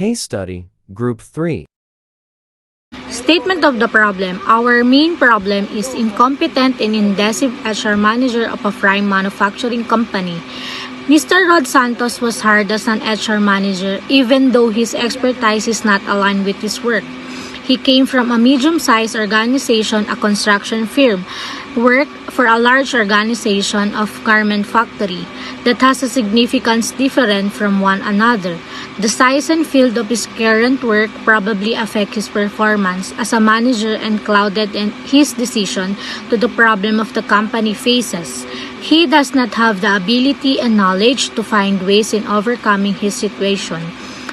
Case Study, Group 3. Statement of the problem. Our main problem is incompetent and indecisive HR manager of a prime manufacturing company. Mr. Rod Santos was hired as an HR manager even though his expertise is not aligned with his work. He came from a medium-sized organization, a construction firm, worked for a large organization of garment factory that has a significance different from one another. The size and field of his current work probably affect his performance as a manager and clouded his decision to the problem of the company faces. He does not have the ability and knowledge to find ways in overcoming his situation.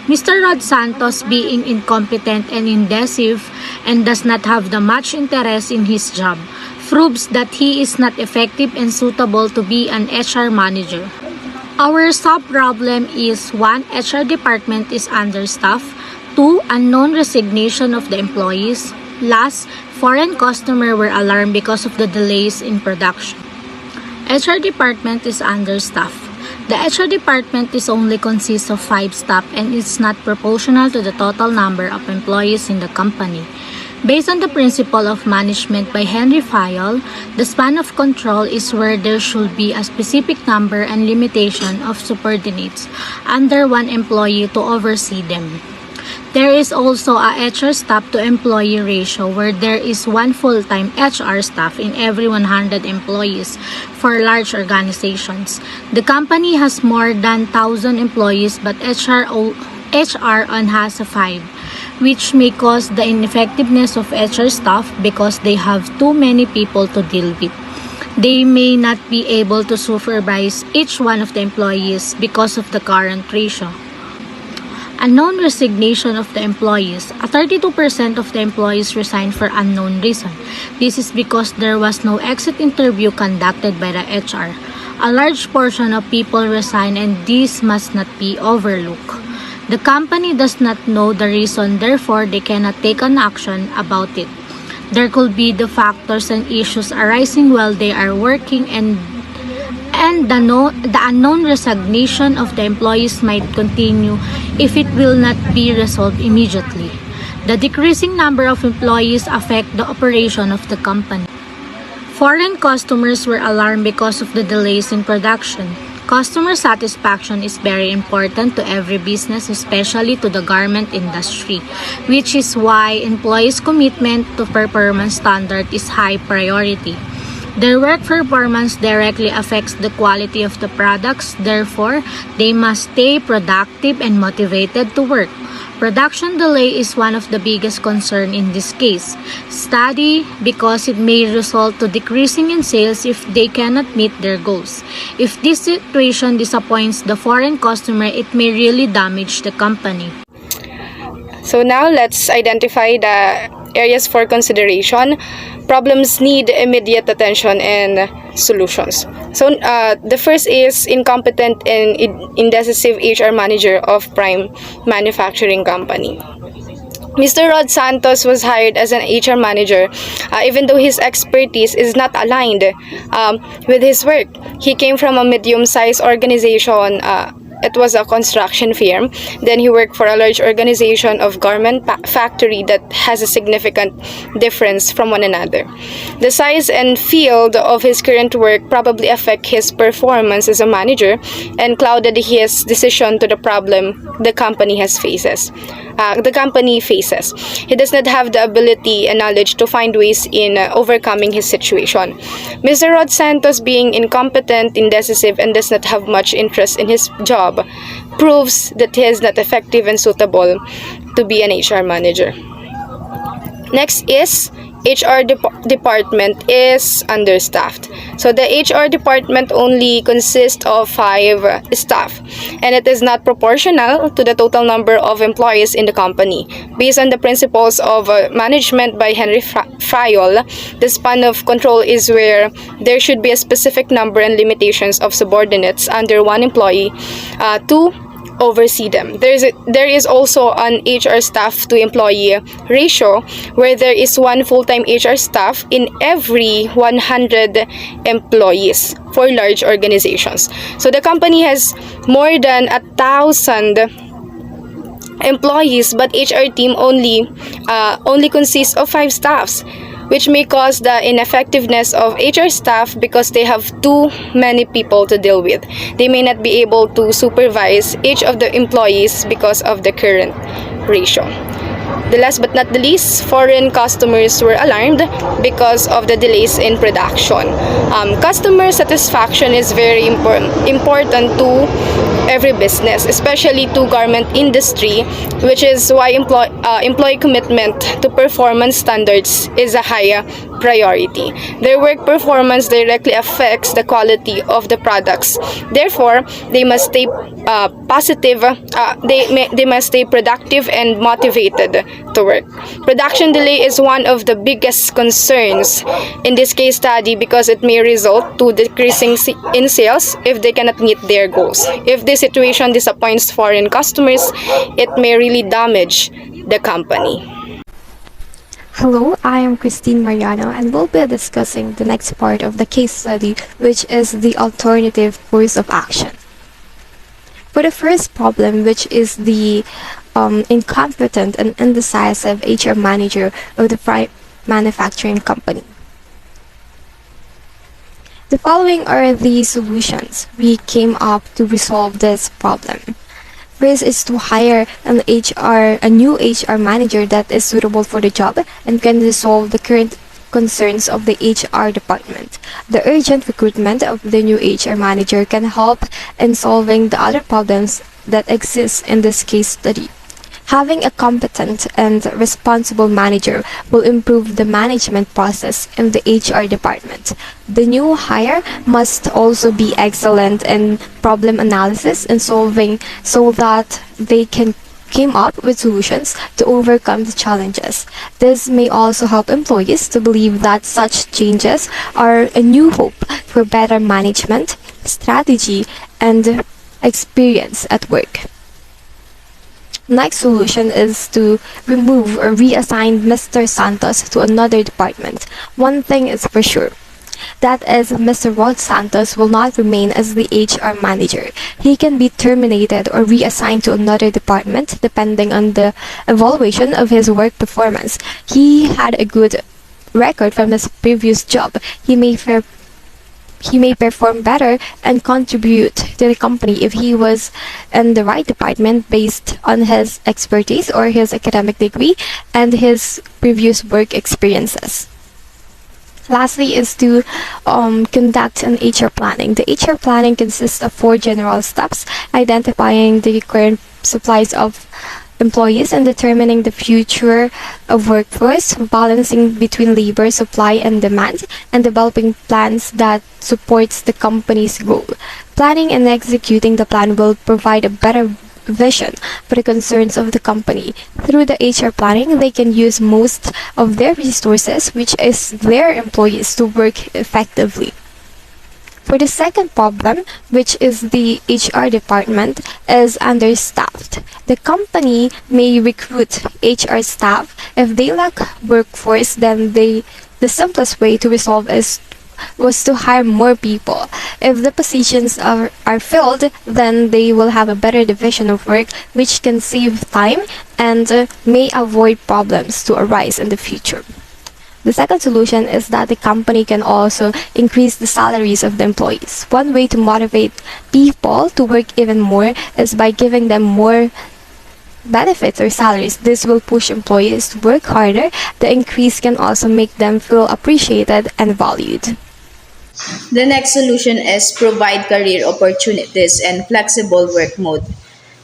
Mr. Rod Santos, being incompetent and indecisive and does not have the much interest in his job, proves that he is not effective and suitable to be an HR manager. Our sub-problem is 1. HR department is understaffed. 2. Unknown resignation of the employees. Last, foreign customers were alarmed because of the delays in production. HR department is understaffed. The HR department is only consists of 5 staff and is not proportional to the total number of employees in the company. Based on the principle of management by Henry Fayol, the span of control is where there should be a specific number and limitation of subordinates under one employee to oversee them. There is also a HR staff to employee ratio where there is one full-time HR staff in every 100 employees for large organizations. The company has more than 1,000 employees but HR on has a 5, which may cause the ineffectiveness of HR staff because they have too many people to deal with. They may not be able to supervise each one of the employees because of the current ratio. Unknown resignation of the employees. 32% of the employees resigned for unknown reason. This is because there was no exit interview conducted by the HR. A large portion of people resign and this must not be overlooked. The company does not know the reason, therefore they cannot take an action about it. There could be the factors and issues arising while they are working and the unknown resignation of the employees might continue if it will not be resolved immediately. The decreasing number of employees affect the operation of the company. Foreign customers were alarmed because of the delays in production. Customer satisfaction is very important to every business, especially to the garment industry, which is why employees' commitment to performance standard is high priority. Their work performance directly affects the quality of the products, therefore, they must stay productive and motivated to work. Production delay is one of the biggest concerns in this case. Study because it may result to decreasing in sales if they cannot meet their goals. If this situation disappoints the foreign customer, it may really damage the company. So now let's identify the areas for consideration. Problems need immediate attention and solutions. So the first is incompetent and indecisive HR manager of prime manufacturing company. Mr. Rod Santos was hired as an HR manager even though his expertise is not aligned with his work. He came from a medium-sized organization. It was a construction firm. Then he worked for a large organization of garment factory that has a significant difference from one another. The size and field of his current work probably affect his performance as a manager and clouded his decision to the problem the company faces. He does not have the ability and knowledge to find ways in overcoming his situation. Mr. Rod Santos, being incompetent, indecisive, and does not have much interest in his job, proves that he is not effective and suitable to be an HR manager. Next is HR department is understaffed. So the HR department only consists of 5 staff and it is not proportional to the total number of employees in the company. Based on the principles of management by Henry Fayol, the span of control is where there should be a specific number and limitations of subordinates under one employee to oversee them. There is also an HR staff to employee ratio where there is one full-time HR staff in every 100 employees for large organizations. So the company has more than 1,000 employees, but HR team only consists of 5 staffs, which may cause the ineffectiveness of HR staff because they have too many people to deal with. They may not be able to supervise each of the employees because of the current ratio. The last but not the least, foreign customers were alarmed because of the delays in production. Customer satisfaction is very important to every business, especially to garment industry, which is why employee commitment to performance standards is a higher priority. Their work performance directly affects the quality of the products. Therefore, they must stay positive. They must stay productive and motivated to work. Production delay is one of the biggest concerns in this case study because it may result to decreasing in sales if they cannot meet their goals. If this situation disappoints foreign customers, it may really damage the company. Hello, I am Christine Mariano and we'll be discussing the next part of the case study, which is the alternative course of action. For the first problem, which is the incompetent and indecisive HR manager of the fry manufacturing company. The following are the solutions we came up to resolve this problem. First is to hire a new HR manager that is suitable for the job and can resolve the current concerns of the HR department. The urgent recruitment of the new HR manager can help in solving the other problems that exist in this case study. Having a competent and responsible manager will improve the management process in the HR department. The new hire must also be excellent in problem analysis and solving so that they can come up with solutions to overcome the challenges. This may also help employees to believe that such changes are a new hope for better management, strategy, and experience at work. Next solution is to remove or reassign Mr. Santos to another department. One thing is for sure. That is, Mr. Rod Santos will not remain as the HR manager. He can be terminated or reassigned to another department depending on the evaluation of his work performance. He had a good record from his previous job. He may perform better and contribute to the company if he was in the right department based on his expertise or his academic degree and his previous work experiences. Lastly is to conduct an HR planning. The HR planning consists of 4 general steps: identifying the current supplies of employees and determining the future of workforce, balancing between labor supply and demand, and developing plans that supports the company's goal. Planning and executing the plan will provide a better vision for the concerns of the company. Through the HR planning, they can use most of their resources, which is their employees, to work effectively. For the second problem, which is the HR department is understaffed. The company may recruit HR staff. If they lack workforce, then the simplest way to resolve was to hire more people. If the positions are filled, then they will have a better division of work, which can save time and may avoid problems to arise in the future. The second solution is that the company can also increase the salaries of the employees. One way to motivate people to work even more is by giving them more benefits or salaries. This will push employees to work harder. The increase can also make them feel appreciated and valued. The next solution is provide career opportunities and flexible work mode.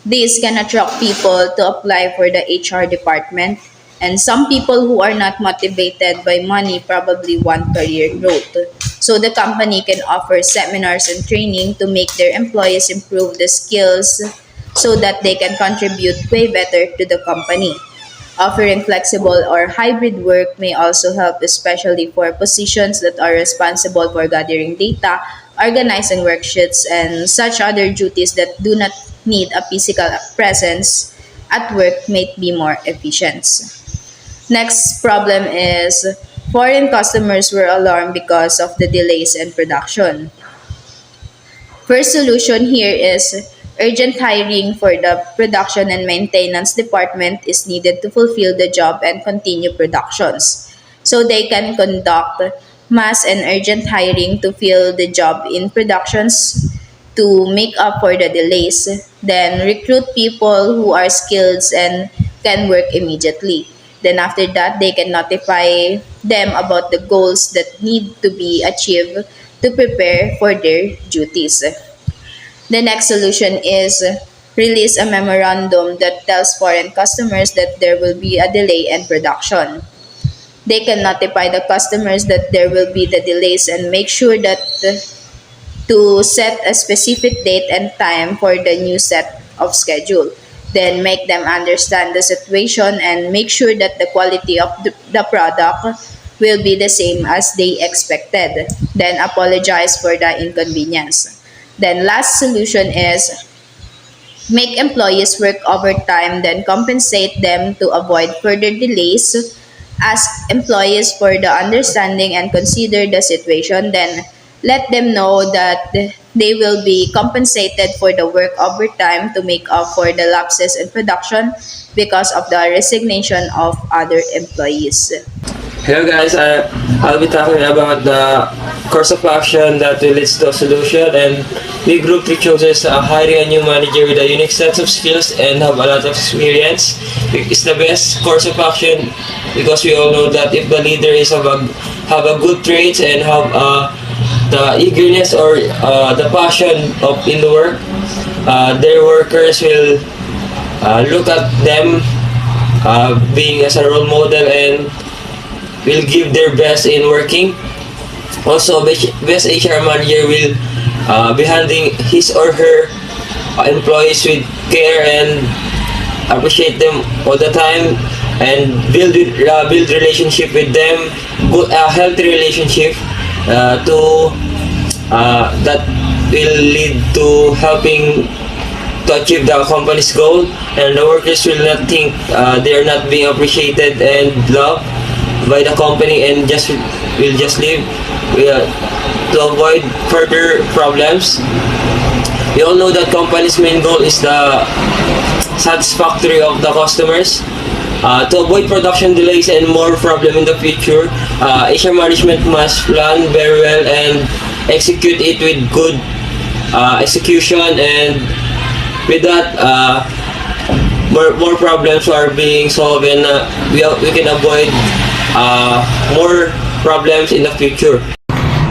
This can attract people to apply for the HR department, and some people who are not motivated by money probably want career growth. So the company can offer seminars and training to make their employees improve the skills so that they can contribute way better to the company. Offering flexible or hybrid work may also help, especially for positions that are responsible for gathering data, organizing worksheets, and such other duties that do not need a physical presence at work may be more efficient. Next problem is foreign customers were alarmed because of the delays in production. First solution here is urgent hiring for the production and maintenance department is needed to fulfill the job and continue productions. So they can conduct mass and urgent hiring to fill the job in productions to make up for the delays. Then recruit people who are skilled and can work immediately. Then after that, they can notify them about the goals that need to be achieved to prepare for their duties. The next solution is release a memorandum that tells foreign customers that there will be a delay in production. They can notify the customers that there will be the delays and make sure that to set a specific date and time for the new set of schedule. Then make them understand the situation and make sure that the quality of the product will be the same as they expected. Then apologize for the inconvenience. Then last solution is make employees work overtime, then compensate them to avoid further delays. Ask employees for the understanding and consider the situation. Then let them know that they will be compensated for the work overtime to make up for the lapses in production because of the resignation of other employees. Hello guys, I'll be talking about the course of action that will lead to a solution, and we group 3 chooses hiring a new manager with a unique set of skills and have a lot of experience. It's the best course of action because we all know that if the leader is have a good traits and have the eagerness or the passion of in the work, their workers will look at them being as a role model and will give their best in working. Also, best HR manager will be handling his or her employees with care and appreciate them all the time and build relationship with them, good healthy relationship to that will lead to helping to achieve the company's goal, and the workers will not think they are not being appreciated and loved by the company and will just leave to avoid further problems. We all know that company's main goal is the satisfactory of the customers. To avoid production delays and more problem in the future, HR management must plan very well and execute it with good execution, and with that more problems are being solved, and we can avoid more problems in the future.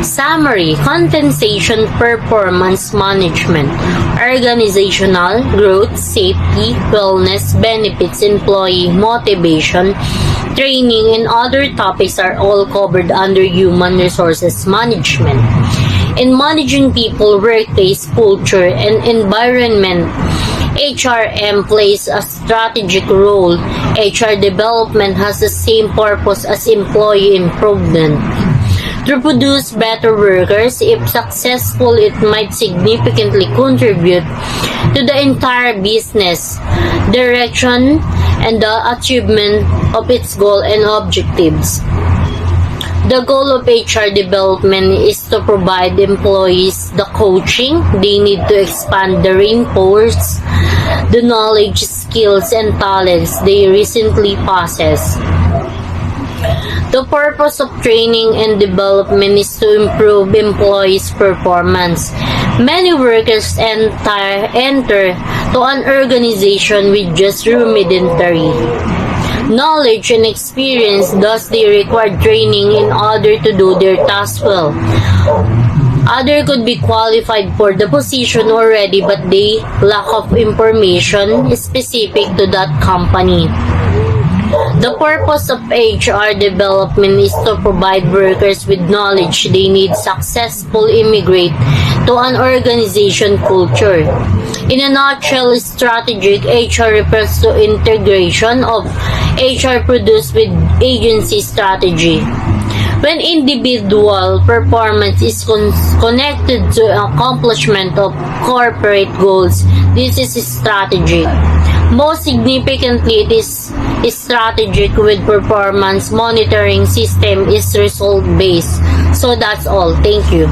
Summary: compensation, performance management, organizational growth, safety, wellness, benefits, employee motivation, training, and other topics are all covered under human resources management. In managing people, workplace culture, and environment, HRM plays a strategic role. HR development has the same purpose as employee improvement. To produce better workers, if successful, it might significantly contribute to the entire business direction and the achievement of its goal and objectives. The goal of HR development is to provide employees the coaching they need to expand the reinforce the knowledge, skills, and talents they recently possess. The purpose of training and development is to improve employees' performance. Many workers enter to an organization with just rudimentary knowledge and experience, thus they require training in order to do their tasks well. Others could be qualified for the position already, but they lack of information specific to that company. The purpose of HR development is to provide workers with knowledge they need successfully immigrate to an organization culture. In a nutshell, strategic HR refers to integration of HR produced with agency strategy. When individual performance is connected to accomplishment of corporate goals, this is strategic. Most significantly, it is strategic with performance monitoring system is result-based. So that's all. Thank you.